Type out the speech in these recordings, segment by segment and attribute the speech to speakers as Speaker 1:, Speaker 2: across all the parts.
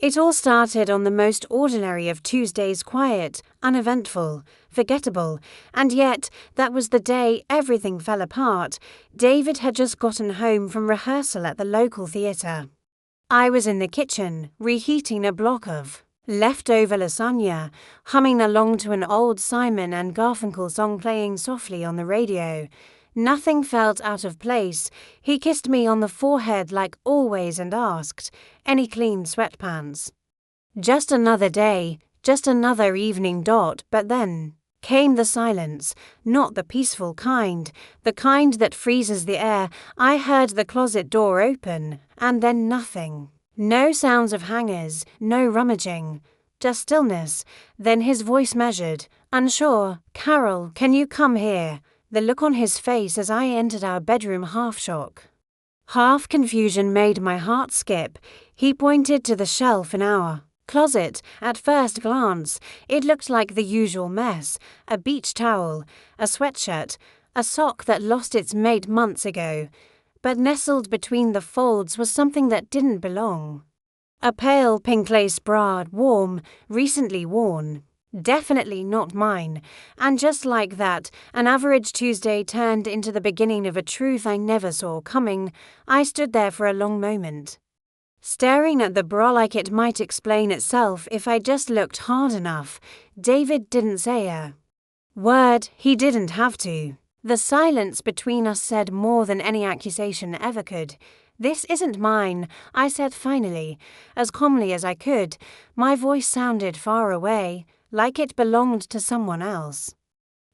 Speaker 1: It all started on the most ordinary of Tuesdays, quiet, uneventful, forgettable, and yet that was the day everything fell apart. David had just gotten home from rehearsal at the local theatre. I was in the kitchen, reheating a block of leftover lasagna, humming along to an old Simon and Garfunkel song playing softly on the radio. Nothing felt out of place. He kissed me on the forehead like always and asked, "Any clean sweatpants?" Just another day, just another evening. But then came the silence, not the peaceful kind, the kind that freezes the air. I heard the closet door open, and then nothing. No sounds of hangers, no rummaging, just stillness. Then his voice measured, unsure, "Carol, can you come here?" The look on his face as I entered our bedroom, half shock, half confusion, made my heart skip. He pointed to the shelf in our closet. At first glance, it looked like the usual mess: a beach towel, a sweatshirt, a sock that lost its mate months ago. But nestled between the folds was something that didn't belong. A pale pink lace bra, warm, recently worn. Definitely not mine. And just like that, an average Tuesday turned into the beginning of a truth I never saw coming. I stood there for a long moment, staring at the bra like it might explain itself if I just looked hard enough. David didn't say a word. He didn't have to. The silence between us said more than any accusation ever could. "This isn't mine," I said finally, as calmly as I could. My voice sounded far away, like it belonged to someone else.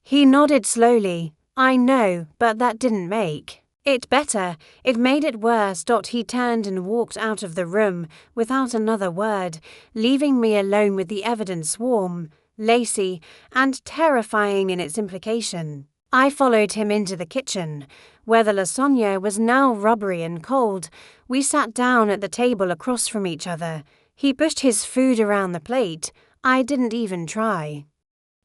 Speaker 1: He nodded slowly. "I know, but that didn't make it better. It made it worse." He turned and walked out of the room without another word, leaving me alone with the evidence, warm, lacy, and terrifying in its implication. I followed him into the kitchen, where the lasagna was now rubbery and cold. We sat down at the table across from each other. He pushed his food around the plate. I didn't even try.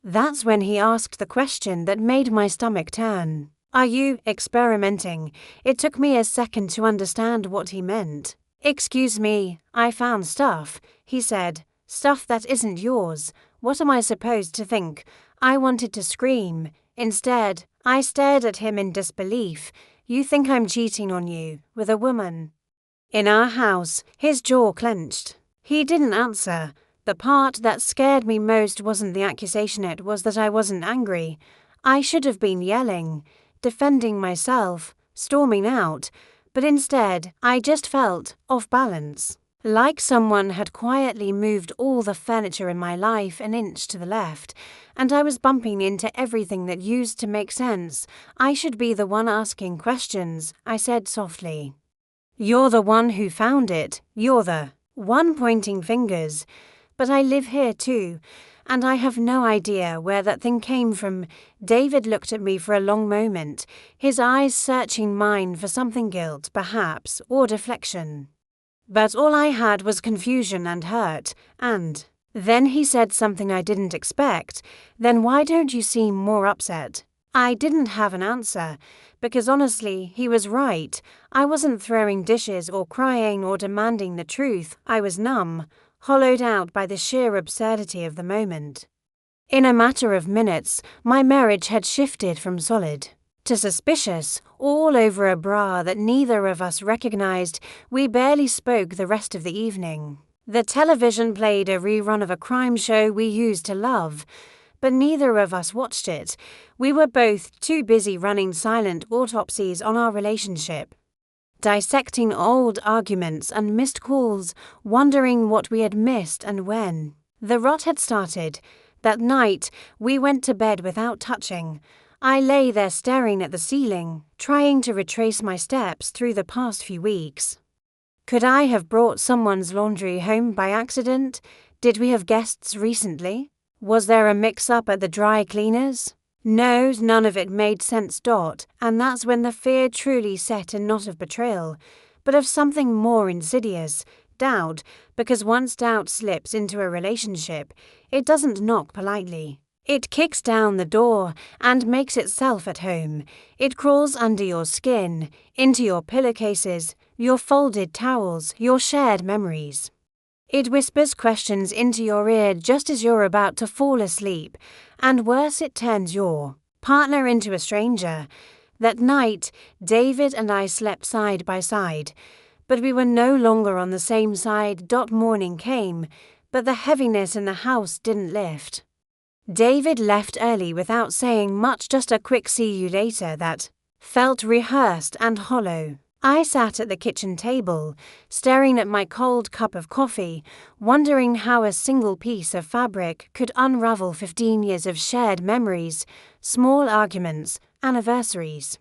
Speaker 1: That's when he asked the question that made my stomach turn. "Are you experimenting?" It took me a second to understand what he meant. "Excuse me, I found stuff," he said. "Stuff that isn't yours. What am I supposed to think?" I wanted to scream. Instead, I stared at him in disbelief. "You think I'm cheating on you with a woman in our house?" His jaw clenched. He didn't answer. The part that scared me most wasn't the accusation, it was that I wasn't angry. I should have been yelling, defending myself, storming out, but instead I just felt off balance, like someone had quietly moved all the furniture in my life an inch to the left, and I was bumping into everything that used to make sense. "I should be the one asking questions," I said softly. "You're the one who found it. You're the one pointing fingers. But I live here too, and I have no idea where that thing came from." David looked at me for a long moment, his eyes searching mine for something, guilt, perhaps, or deflection. But all I had was confusion and hurt, and then he said something I didn't expect. "Then why don't you seem more upset?" I didn't have an answer, because honestly, he was right. I wasn't throwing dishes or crying or demanding the truth. I was numb, hollowed out by the sheer absurdity of the moment. In a matter of minutes, my marriage had shifted from solid to suspicious, all over a bra that neither of us recognized. We barely spoke the rest of the evening. The television played a rerun of a crime show we used to love, but neither of us watched it. We were both too busy running silent autopsies on our relationship, dissecting old arguments and missed calls, wondering what we had missed and when. The rot had started. That night, we went to bed without touching. I lay there staring at the ceiling, trying to retrace my steps through the past few weeks. Could I have brought someone's laundry home by accident? Did we have guests recently? Was there a mix-up at the dry cleaners? No, none of it made sense. And that's when the fear truly set in, not of betrayal, but of something more insidious, doubt, because once doubt slips into a relationship, it doesn't knock politely. It kicks down the door and makes itself at home. It crawls under your skin, into your pillowcases, your folded towels, your shared memories. It whispers questions into your ear just as you're about to fall asleep, and worse, it turns your partner into a stranger. That night, David and I slept side by side, but we were no longer on the same side. Morning came, but the heaviness in the house didn't lift. David left early without saying much, just a quick see you later that felt rehearsed and hollow. I sat at the kitchen table, staring at my cold cup of coffee, wondering how a single piece of fabric could unravel 15 years of shared memories, small arguments, anniversaries,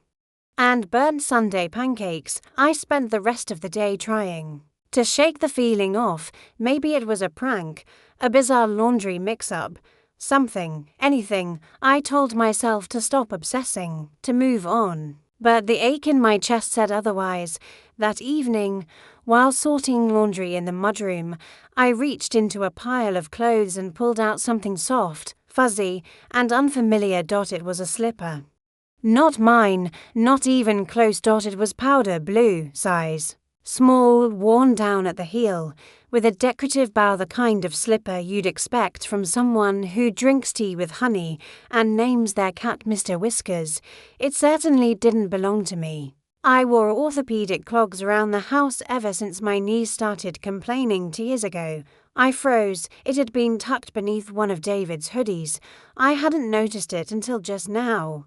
Speaker 1: and burnt Sunday pancakes. I spent the rest of the day trying to shake the feeling off. Maybe it was a prank, a bizarre laundry mix-up, something, anything. I told myself to stop obsessing, to move on. But the ache in my chest said otherwise. That evening, while sorting laundry in the mudroom, I reached into a pile of clothes and pulled out something soft, fuzzy, and unfamiliar. It was a slipper. Not mine, not even close. It was powder blue size. Small, worn down at the heel, with a decorative bow, the kind of slipper you'd expect from someone who drinks tea with honey and names their cat Mr. Whiskers. It certainly didn't belong to me. I wore orthopedic clogs around the house ever since my knees started complaining 2 years ago. I froze. It had been tucked beneath one of David's hoodies. I hadn't noticed it until just now.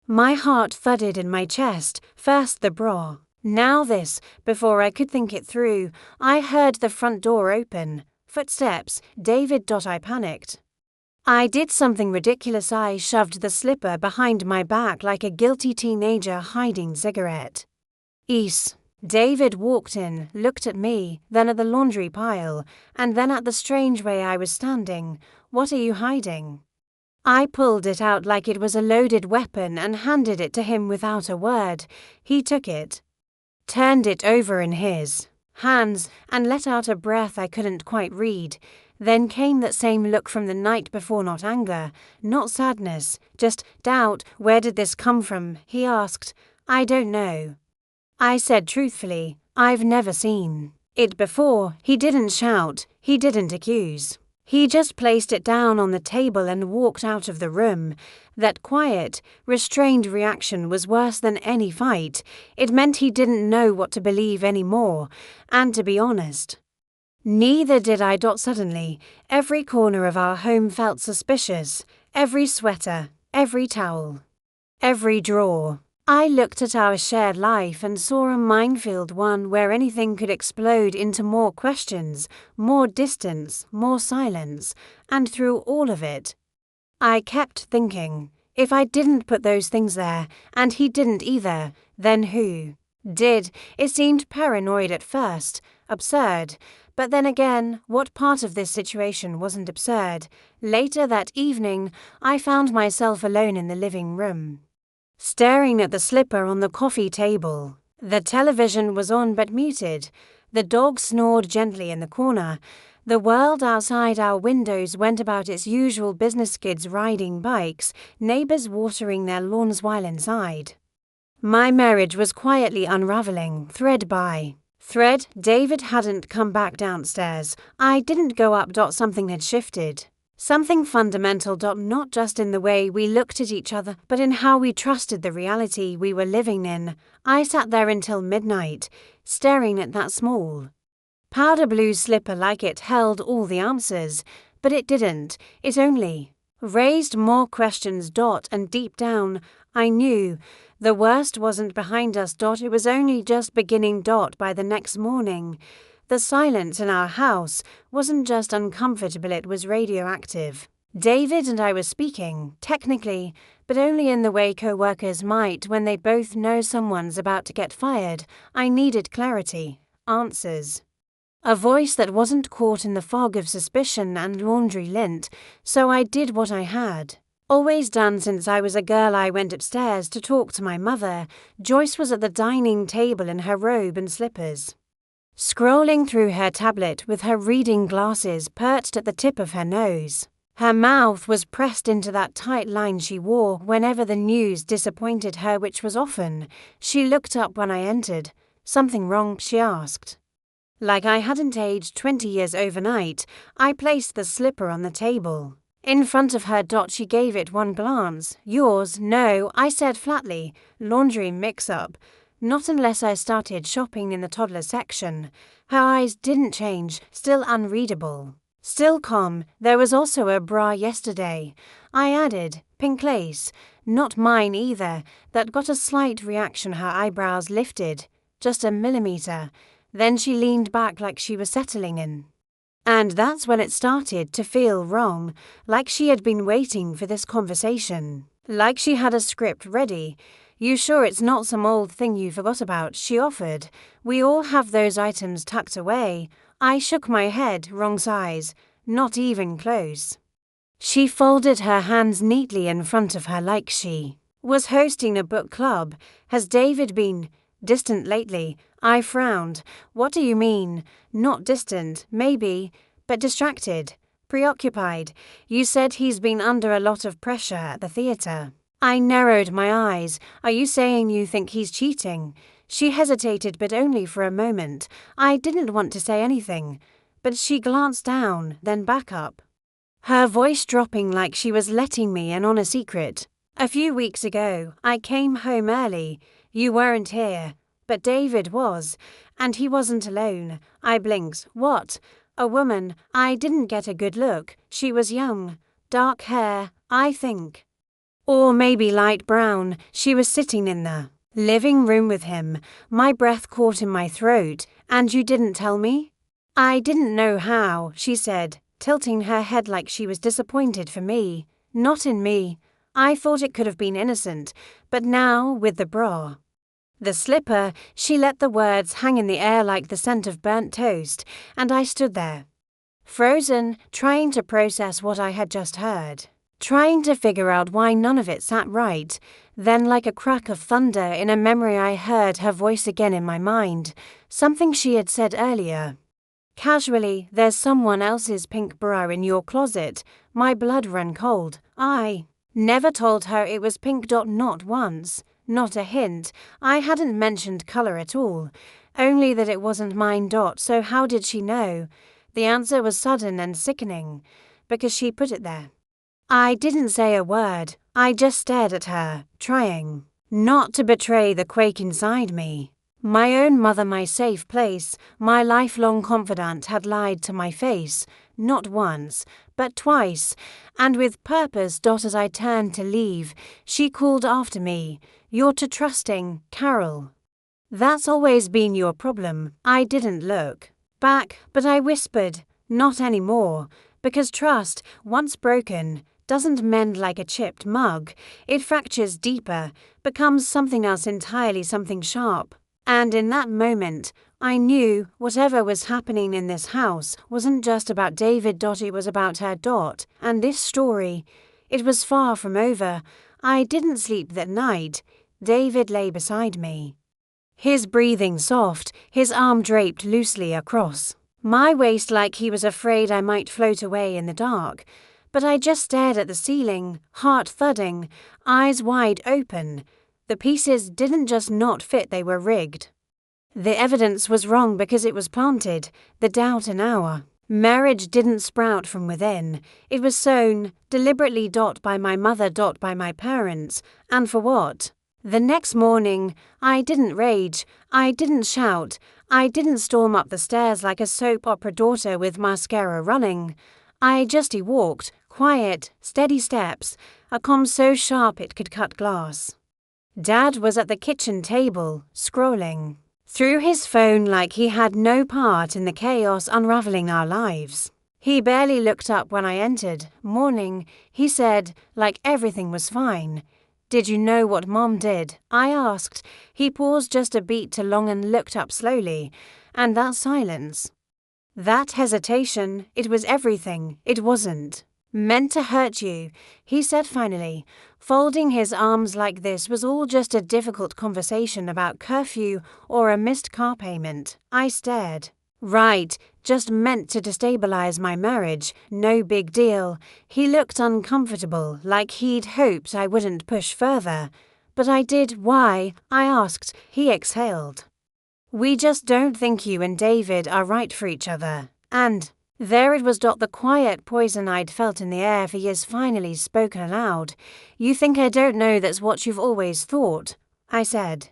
Speaker 1: My heart thudded in my chest, first the bra, now this. Before I could think it through, I heard the front door open. Footsteps. David. I panicked. I did something ridiculous. I shoved the slipper behind my back like a guilty teenager hiding cigarette. David walked in, looked at me, then at the laundry pile, and then at the strange way I was standing. What are you hiding? I pulled it out like it was a loaded weapon and handed it to him without a word. He took it, turned it over in his hands, and let out a breath I couldn't quite read. Then came that same look from the night before, not anger, not sadness, just doubt. Where did this come from? He asked. I don't know. I said truthfully, I've never seen it before. He didn't shout, he didn't accuse. He just placed it down on the table and walked out of the room. That quiet, restrained reaction was worse than any fight. It meant he didn't know what to believe anymore, and to be honest, neither did I. Suddenly, every corner of our home felt suspicious. Every sweater, every towel, every drawer. I looked at our shared life and saw a minefield, one where anything could explode into more questions, more distance, more silence, and through all of it, I kept thinking, if I didn't put those things there, and he didn't either, then who did? It seemed paranoid at first, absurd, but then again, what part of this situation wasn't absurd? Later that evening, I found myself alone in the living room, staring at the slipper on the coffee table. The television was on but muted. The dog snored gently in the corner. The world outside our windows went about its usual business, kids riding bikes, neighbors watering their lawns while inside. My marriage was quietly unraveling, thread by thread. David hadn't come back downstairs. I didn't go up. Something had shifted. Something fundamental. Not just in the way we looked at each other, but in how we trusted the reality we were living in. I sat there until midnight, staring at that small, powder blue slipper like it held all the answers, but it didn't. It only raised more questions. And deep down, I knew the worst wasn't behind us. It was only just beginning. By the next morning, the silence in our house wasn't just uncomfortable, it was radioactive. David and I were speaking, technically, but only in the way co-workers might when they both know someone's about to get fired. I needed clarity, answers, a voice that wasn't caught in the fog of suspicion and laundry lint, so I did what I had always done since I was a girl. I went upstairs to talk to my mother. Joyce was at the dining table in her robe and slippers, scrolling through her tablet with her reading glasses perched at the tip of her nose. Her mouth was pressed into that tight line she wore whenever the news disappointed her, which was often. She looked up when I entered. Something wrong? She asked. Like I hadn't aged 20 years overnight, I placed the slipper on the table. In front of her. She gave it one glance. Yours? No, I said flatly. Laundry mix-up. Not unless I started shopping in the toddler section. Her eyes didn't change, still unreadable. Still calm. There was also a bra yesterday. I added, pink lace. Not mine either. That got a slight reaction. Her eyebrows lifted. Just a millimeter. Then she leaned back like she was settling in. And that's when it started to feel wrong, like she had been waiting for this conversation. Like she had a script ready. You sure it's not some old thing you forgot about? She offered. We all have those items tucked away. I shook my head, wrong size. Not even close. She folded her hands neatly in front of her like she was hosting a book club. Has David been distant lately? I frowned. What do you mean? Not distant, maybe, but distracted, preoccupied. You said he's been under a lot of pressure at the theatre. I narrowed my eyes. Are you saying you think he's cheating? She hesitated, but only for a moment. I didn't want to say anything, but she glanced down, then back up. Her voice dropping like she was letting me in on a secret. A few weeks ago, I came home early. You weren't here, but David was, and he wasn't alone. I blinked. What? A woman. I didn't get a good look. She was young. Dark hair, I think. Or maybe light brown. She was sitting in the living room with him. My breath caught in my throat. And you didn't tell me? I didn't know how, she said, tilting her head like she was disappointed for me. Not in me. I thought it could have been innocent, but now with the bra. The slipper, she let the words hang in the air like the scent of burnt toast, and I stood there, frozen, trying to process what I had just heard, trying to figure out why none of it sat right. Then, like a crack of thunder in a memory, I heard her voice again in my mind, something she had said earlier. Casually, there's someone else's pink bra in your closet. My blood ran cold. I never told her it was pink. Not once. Not a hint. I hadn't mentioned colour at all. Only that it wasn't mine. So how did she know? The answer was sudden and sickening, because she put it there. I didn't say a word. I just stared at her, trying not to betray the quake inside me. My own mother, my safe place, my lifelong confidant, had lied to my face, not once, but twice, and with purpose. As I turned to leave, she called after me, "You're too trusting, Carol." That's always been your problem. I didn't look back, but I whispered, "Not anymore," because trust, once broken, doesn't mend like a chipped mug. It fractures deeper, becomes something else entirely, something sharp. And in that moment, I knew whatever was happening in this house wasn't just about David. It was about her. And this story, it was far from over. I didn't sleep that night. David lay beside me, his breathing soft, his arm draped loosely across my waist like he was afraid I might float away in the dark. But I just stared at the ceiling, heart thudding, eyes wide open. The pieces didn't just not fit, they were rigged. The evidence was wrong because it was planted, the doubt an hour. Marriage didn't sprout from within. It was sown, deliberately. By my mother. By my parents. And for what? The next morning, I didn't rage, I didn't shout, I didn't storm up the stairs like a soap opera daughter with mascara running. I just walked, quiet, steady steps, a calm so sharp it could cut glass. Dad was at the kitchen table, scrolling through his phone like he had no part in the chaos unraveling our lives. He barely looked up when I entered. "Morning," he said, like everything was fine. "Did you know what Mom did?" I asked. He paused just a beat too long and looked up slowly. And that silence, that hesitation, it was everything. It wasn't meant to hurt you, he said finally, folding his arms like this was all just a difficult conversation about curfew or a missed car payment. I stared. Right, just meant to destabilize my marriage, no big deal. He looked uncomfortable, like he'd hoped I wouldn't push further. But I did. Why? I asked. He exhaled. We just don't think you and David are right for each other. And there it was. The quiet poison I'd felt in the air for years finally spoken aloud. You think I don't know that's what you've always thought, I said.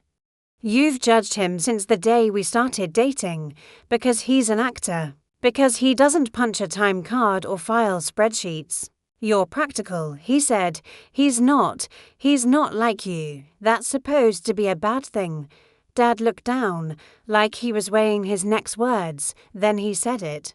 Speaker 1: You've judged him since the day we started dating, because he's an actor, because he doesn't punch a time card or file spreadsheets. You're practical, he said. He's not like you. That's supposed to be a bad thing. Dad looked down, like he was weighing his next words, then he said it.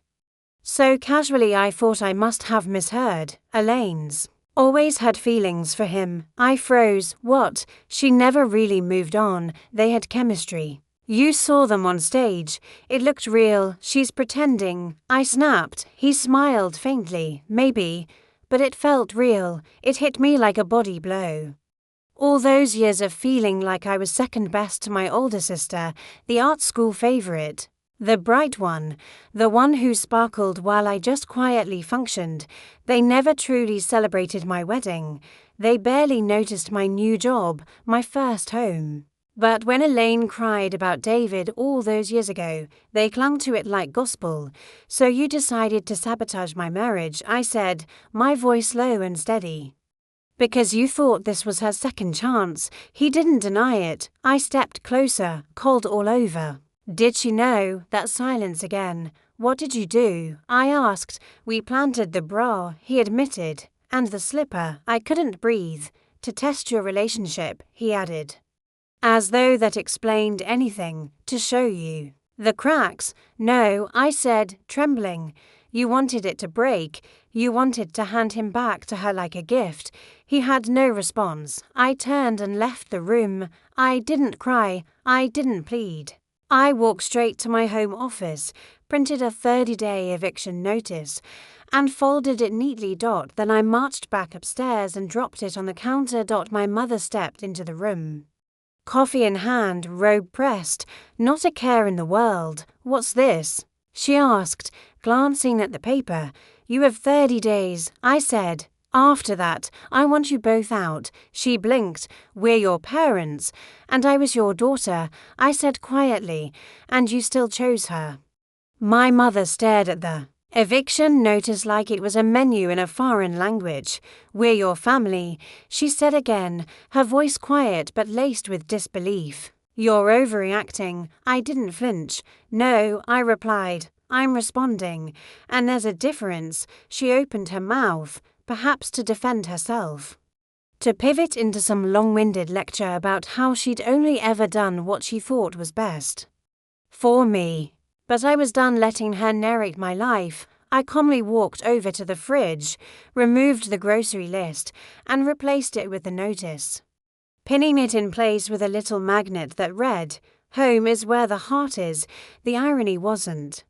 Speaker 1: So casually I thought I must have misheard. Elaine's always had feelings for him. I froze. What? She never really moved on. They had chemistry. You saw them on stage. It looked real. She's pretending. I snapped. He smiled faintly. Maybe. But it felt real. It hit me like a body blow. All those years of feeling like I was second best to my older sister, the art school favorite, the bright one, the one who sparkled while I just quietly functioned. They never truly celebrated my wedding. They barely noticed my new job, my first home. But when Elaine cried about David all those years ago, they clung to it like gospel. So you decided to sabotage my marriage, I said, my voice low and steady. Because you thought this was her second chance. He didn't deny it. I stepped closer, cold all over. Did she know? That silence again. What did you do? I asked. We planted the bra, he admitted. And the slipper. I couldn't breathe. To test your relationship, he added. As though that explained anything. To show you. The cracks? No, I said, trembling. You wanted it to break. You wanted to hand him back to her like a gift. He had no response. I turned and left the room. I didn't cry. I didn't plead. I walked straight to my home office, printed a 30-day eviction notice, and folded it neatly. Then I marched back upstairs and dropped it on the counter. My mother stepped into the room. Coffee in hand, robe pressed, not a care in the world. What's this? She asked, glancing at the paper. You have 30 days, I said. After that, I want you both out. She blinked. We're your parents. And I was your daughter, I said quietly, and you still chose her. My mother stared at the eviction notice like it was a menu in a foreign language. We're your family, she said again, her voice quiet but laced with disbelief. You're overreacting. I didn't flinch. No, I replied. I'm responding. And there's a difference. She opened her mouth, perhaps to defend herself. To pivot into some long-winded lecture about how she'd only ever done what she thought was best. For me. But I was done letting her narrate my life. I calmly walked over to the fridge, removed the grocery list, and replaced it with the notice, pinning it in place with a little magnet that read, Home is where the heart is. The irony wasn't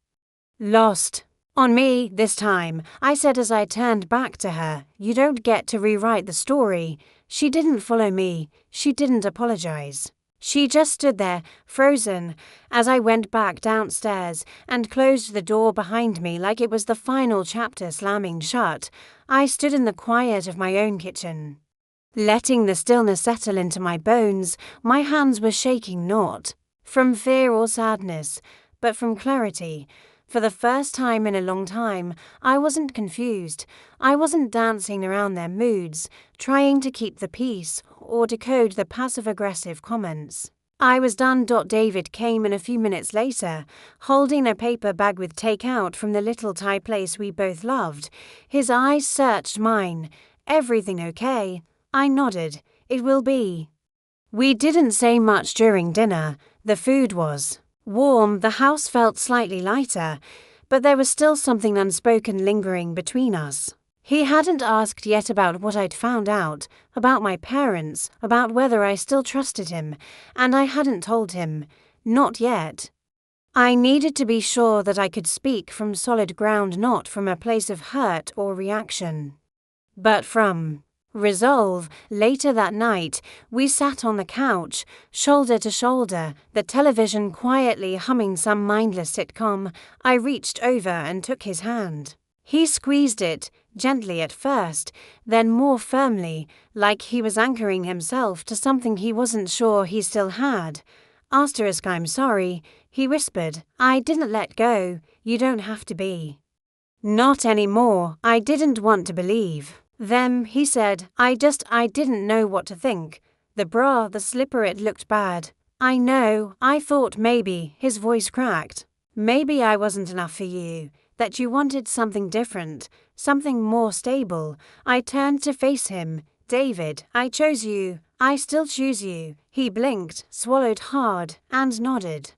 Speaker 1: lost on me this time, I said as I turned back to her. You don't get to rewrite the story. She didn't follow me. She didn't apologize. She just stood there, frozen, as I went back downstairs and closed the door behind me like it was the final chapter slamming shut. I stood in the quiet of my own kitchen, letting the stillness settle into my bones. My hands were shaking not from fear or sadness, but from clarity. For the first time in a long time, I wasn't confused. I wasn't dancing around their moods, trying to keep the peace or decode the passive-aggressive comments. I was done. David came in a few minutes later, holding a paper bag with takeout from the little Thai place we both loved. His eyes searched mine. Everything okay? I nodded. It will be. We didn't say much during dinner. The food was warm, the house felt slightly lighter, but there was still something unspoken lingering between us. He hadn't asked yet about what I'd found out, about my parents, about whether I still trusted him, and I hadn't told him. Not yet. I needed to be sure that I could speak from solid ground, not from a place of hurt or reaction, but from resolve. Later that night, we sat on the couch, shoulder to shoulder, the television quietly humming some mindless sitcom. I reached over and took his hand. He squeezed it, gently at first, then more firmly, like he was anchoring himself to something he wasn't sure he still had. I'm sorry, He whispered, "I didn't let go. You don't have to be." "Not anymore." I didn't want to believe. Then he said, I didn't know what to think. The bra, the slipper, it looked bad. I know, I thought maybe," his voice cracked, "maybe I wasn't enough for you, that you wanted something different, something more stable." I turned to face him. "David, I chose you. I still choose you." He blinked, swallowed hard, and nodded.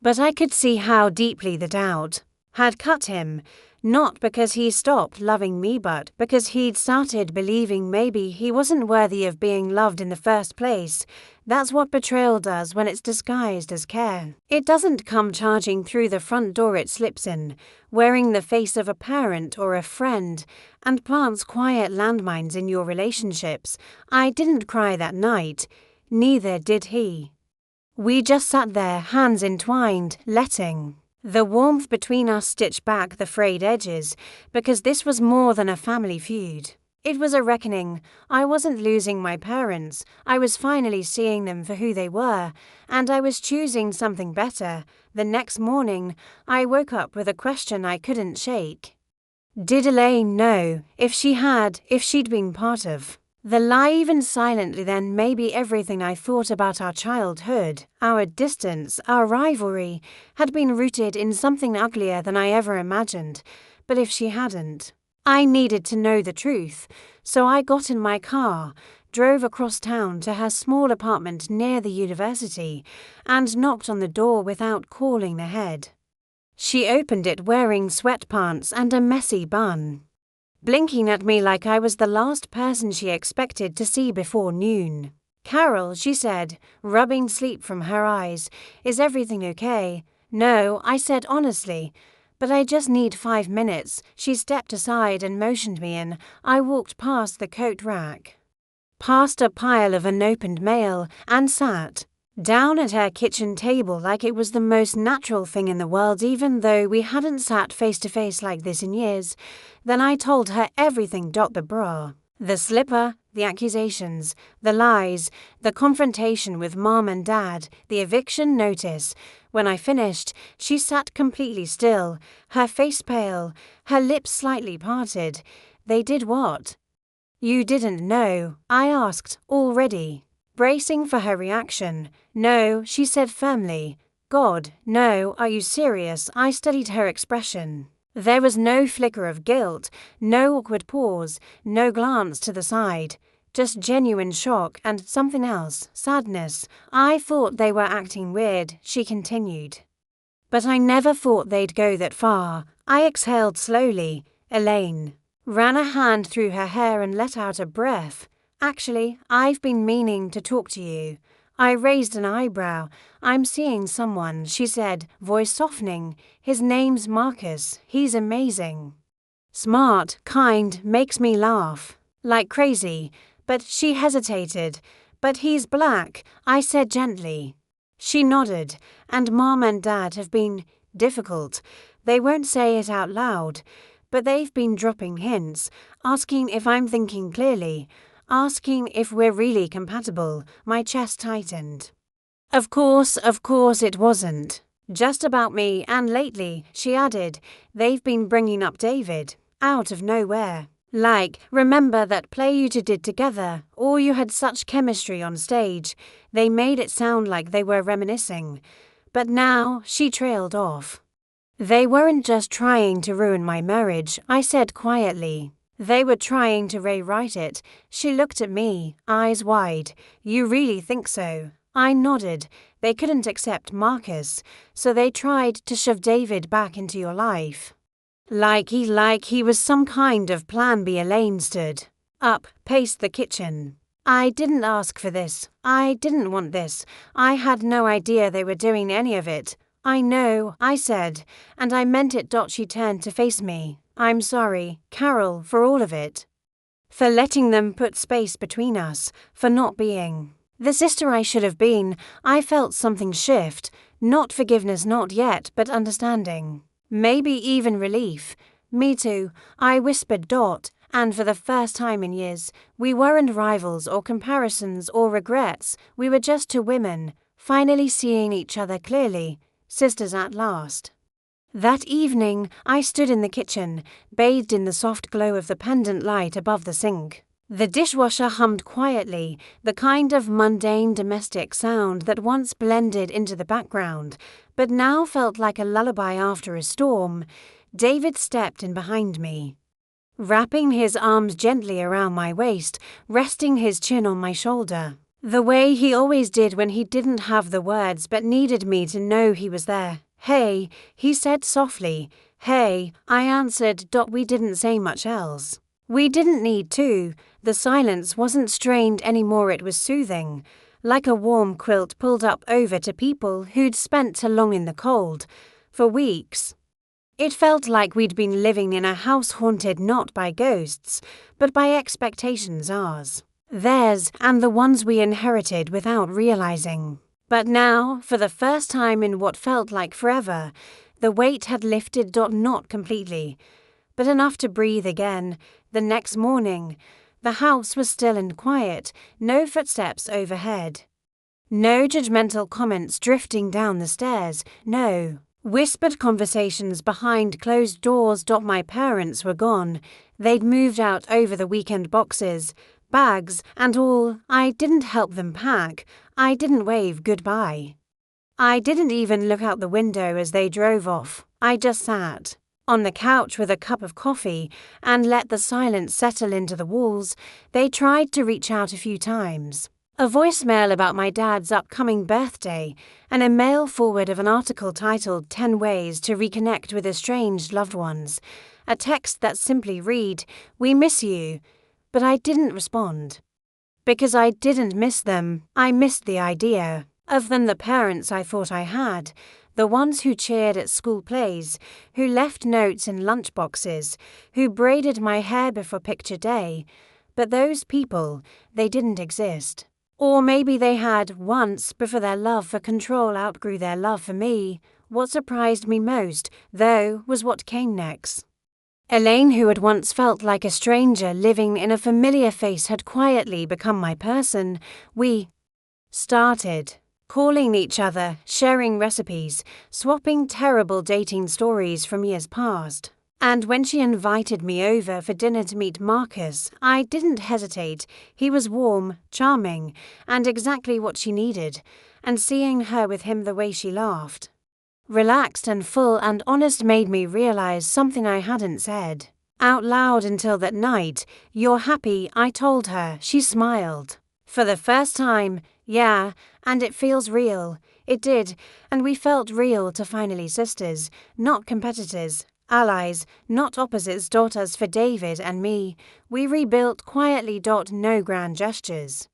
Speaker 1: But I could see how deeply the doubt had cut him. Not because he stopped loving me, but because he'd started believing maybe he wasn't worthy of being loved in the first place. That's what betrayal does when it's disguised as care. It doesn't come charging through the front door it slips in, wearing the face of a parent or a friend, and plants quiet landmines in your relationships. I didn't cry that night. Neither did he. We just sat there, hands entwined, letting the warmth between us stitch back the frayed edges, because this was more than a family feud. It was a reckoning. I wasn't losing my parents. I was finally seeing them for who they were, and I was choosing something better. The next morning, I woke up with a question I couldn't shake. Did Elaine know? If she'd been part of the lie even silently, then maybe everything I thought about our childhood, our distance, our rivalry, had been rooted in something uglier than I ever imagined. But if she hadn't, I needed to know the truth. So I got in my car, drove across town to her small apartment near the university, and knocked on the door without calling ahead. She opened it wearing sweatpants and a messy bun, blinking at me like I was the last person she expected to see before noon. "Carol," she said, rubbing sleep from her eyes, "is everything okay?" "No," I said honestly, "but I just need 5 minutes." She stepped aside and motioned me in. I walked past the coat rack, past a pile of unopened mail, and sat down at her kitchen table like it was the most natural thing in the world, even though we hadn't sat face to face like this in years. Then I told her everything. The bra, the slipper, the accusations, the lies, the confrontation with Mom and Dad, the eviction notice. When I finished, she sat completely still, her face pale, her lips slightly parted. "They did what?" "You didn't know?" I asked, already bracing for her reaction. "No," she said firmly. "God, no, are you serious?" I studied her expression. There was no flicker of guilt, no awkward pause, no glance to the side. Just genuine shock and something else, sadness. "I thought they were acting weird," she continued. "But I never thought they'd go that far." I exhaled slowly. Elaine ran a hand through her hair and let out a breath. "Actually, I've been meaning to talk to you." I raised an eyebrow. "I'm seeing someone," she said, voice softening. "His name's Marcus. He's amazing. Smart, kind, makes me laugh like crazy." But she hesitated. "But he's black," I said gently. She nodded. "And Mom and Dad have been difficult. They won't say it out loud, but they've been dropping hints, asking if I'm thinking clearly, asking if we're really compatible." My chest tightened. Of course it wasn't just about me, and lately," she added, "they've been bringing up David, out of nowhere. Like, remember that play you two did together, or you had such chemistry on stage?" They made it sound like they were reminiscing. But now, she trailed off. "They weren't just trying to ruin my marriage," I said quietly. "They were trying to rewrite it." She looked at me, eyes wide. "You really think so?" I nodded. "They couldn't accept Marcus, so they tried to shove David back into your life. Like he was some kind of plan B." Elaine stood up, paced the kitchen. "I didn't ask for this. I didn't want this. I had no idea they were doing any of it." "I know," I said, "and I meant it." She turned to face me. "I'm sorry, Carol, for all of it. For letting them put space between us, for not being the sister I should have been." I felt something shift. Not forgiveness, not yet, but understanding. Maybe even relief. "Me too," I whispered. And for the first time in years, we weren't rivals or comparisons or regrets. We were just two women, finally seeing each other clearly. sisters at last. That evening, I stood in the kitchen, bathed in the soft glow of the pendant light above the sink. The dishwasher hummed quietly, the kind of mundane domestic sound that once blended into the background, but now felt like a lullaby after a storm. David stepped in behind me, wrapping his arms gently around my waist, resting his chin on my shoulder. The way he always did when he didn't have the words but needed me to know he was there. "Hey," he said softly. "Hey," I answered. We didn't say much else. We didn't need to. The silence wasn't strained anymore, it was soothing, like a warm quilt pulled up over to people who'd spent too long in the cold, for weeks. It felt like we'd been living in a house haunted not by ghosts, but by expectations, ours, theirs, and the ones we inherited without realizing. But now, for the first time in what felt like forever, the weight had lifted. Not completely, but enough to breathe again. The next morning, the house was still and quiet, no footsteps overhead. No judgmental comments drifting down the stairs, no whispered conversations behind closed doors. My parents were gone. They'd moved out over the weekend, boxes, bags, and all. I didn't help them pack. I didn't wave goodbye. I didn't even look out the window as they drove off. I just sat on the couch with a cup of coffee and let the silence settle into the walls. They tried to reach out a few times. A voicemail about my dad's upcoming birthday, and a mail forward of an article titled 10 Ways to Reconnect with Estranged Loved Ones. A text that simply read, "We miss you," but I didn't respond. Because I didn't miss them, I missed the idea of them, the parents I thought I had, the ones who cheered at school plays, who left notes in lunchboxes, who braided my hair before picture day. But those people, they didn't exist. Or maybe they had once before their love for control outgrew their love for me. What surprised me most, though, was what came next. Elaine, who had once felt like a stranger living in a familiar face, had quietly become my person. We started calling each other, sharing recipes, swapping terrible dating stories from years past. And when she invited me over for dinner to meet Marcus, I didn't hesitate. He was warm, charming, and exactly what she needed. And seeing her with him, the way she laughed, relaxed and full and honest, made me realize something I hadn't said out loud until that night. "You're happy," I told her. She smiled. For the first time, yeah, and it feels real. It did, and we felt real to finally sisters, not competitors, allies, not opposites. As for David and me, we rebuilt quietly. No grand gestures.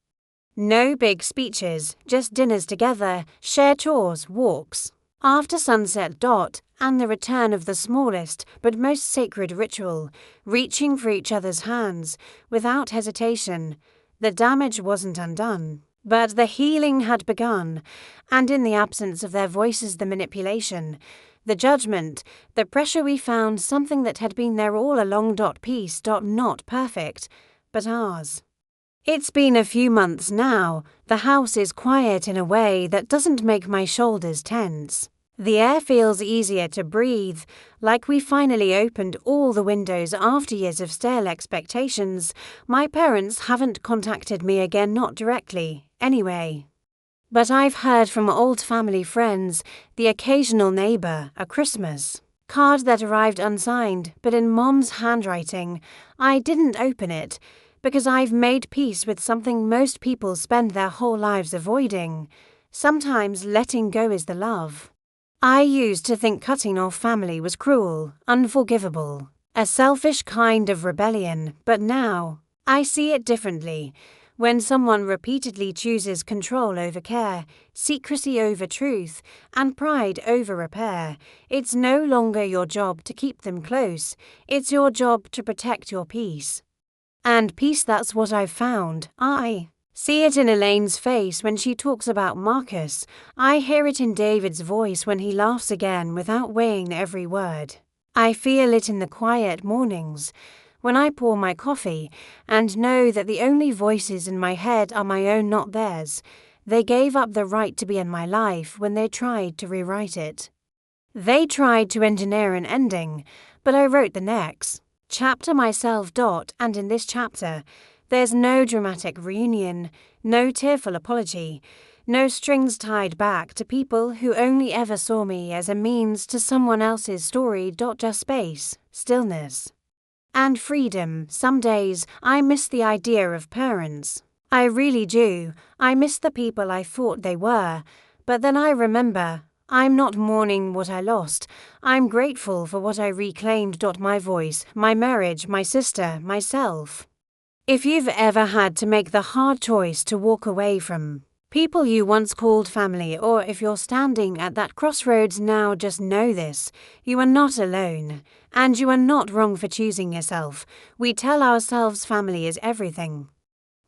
Speaker 1: No big speeches, just dinners together, shared chores, walks after sunset. And the return of the smallest but most sacred ritual, reaching for each other's hands, without hesitation. The damage wasn't undone, but the healing had begun, and in the absence of their voices, the manipulation, the judgment, the pressure, we found something that had been there all along. Peace. Not perfect, but ours. It's been a few months now. The house is quiet in a way that doesn't make my shoulders tense. The air feels easier to breathe, like we finally opened all the windows after years of stale expectations. My parents haven't contacted me again, not directly, anyway. But I've heard from old family friends, the occasional neighbor, a Christmas card that arrived unsigned, but in Mom's handwriting. I didn't open it, because I've made peace with something most people spend their whole lives avoiding. Sometimes letting go is the love. I used to think cutting off family was cruel, unforgivable, a selfish kind of rebellion, but now I see it differently. When someone repeatedly chooses control over care, secrecy over truth, and pride over repair, it's no longer your job to keep them close. It's your job to protect your peace. And peace, that's what I've found. I see it in Elaine's face when she talks about Marcus. I hear it in David's voice when he laughs again without weighing every word. I feel it in the quiet mornings, when I pour my coffee and know that the only voices in my head are my own, not theirs. They gave up the right to be in my life when they tried to rewrite it. They tried to engineer an ending, but I wrote the next chapter myself. And in this chapter, there's no dramatic reunion, no tearful apology, no strings tied back to people who only ever saw me as a means to someone else's story. Just space, stillness, and freedom. Some days I miss the idea of parents. I really do. I miss the people I thought they were, but then I remember I'm not mourning what I lost. I'm grateful for what I reclaimed. My voice, my marriage, my sister, myself. If you've ever had to make the hard choice to walk away from people you once called family, or if you're standing at that crossroads now, just know this: you are not alone, and you are not wrong for choosing yourself. We tell ourselves family is everything.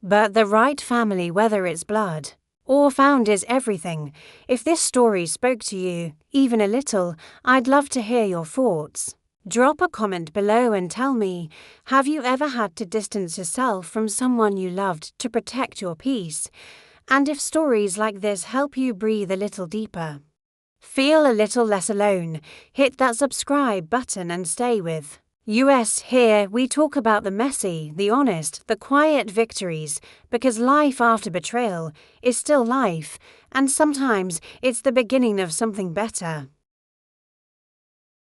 Speaker 1: But the right family, whether it's blood or found, is everything. If this story spoke to you, even a little, I'd love to hear your thoughts. Drop a comment below and tell me, have you ever had to distance yourself from someone you loved to protect your peace? And if stories like this help you breathe a little deeper, feel a little less alone, hit that subscribe button and stay with US. Here we talk about the messy, the honest, the quiet victories, because life after betrayal is still life, and sometimes it's the beginning of something better.